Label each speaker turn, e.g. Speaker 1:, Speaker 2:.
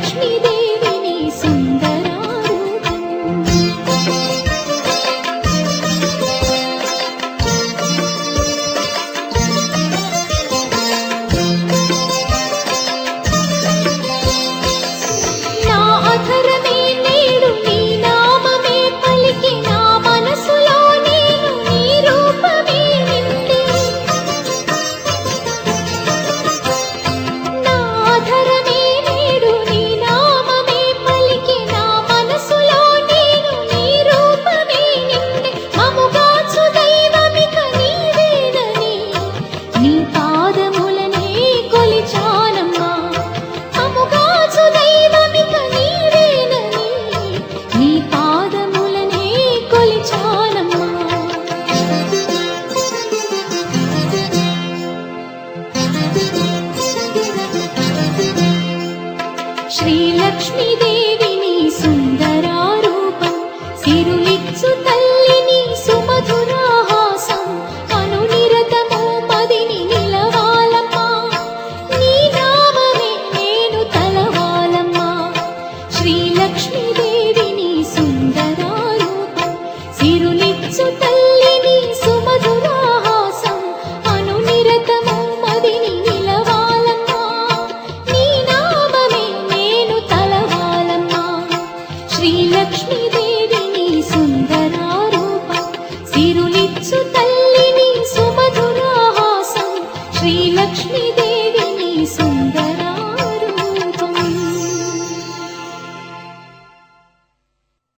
Speaker 1: శ్రీలక్ష్మీదేవి నీ సుందరారూపం నా అధరమే నేడు నీ నామమే పలికి నా మనసులో నేను నీ రూపమే నిండి నా అధరమే నేడు నీ నామమే పలికి నా మనసులో నేను నీ రూపమే నిండి మముగాచు దైవమిక నీవేనని నీ పాదములనే కొలిచానమ్మా మముగాచు దైవమిక నీవేనని నీ పాదములనే కొలిచానమ్మా శ్రీలక్ష్మీదేవి నీ సుందరారూపం సిరులిచ్చు తల్లి నీ సుమధురాహాసం అనునిరతము మదిని నిలవాలమ్మా నీ నామమే నేను తలవాలమ్మా శ్రీలక్ష్మీదేవి నీ సుందరారూపం సిరులిచ్చు తల్లి నీ సుమధురాహాసం అనునిరతము మదిని నిలవాలమ్మా నీ నామమే నేను తలవాలమ్మా శ్రీలక్ష్మీదేవి నీ సుందరారూపం సిరులిచ్చు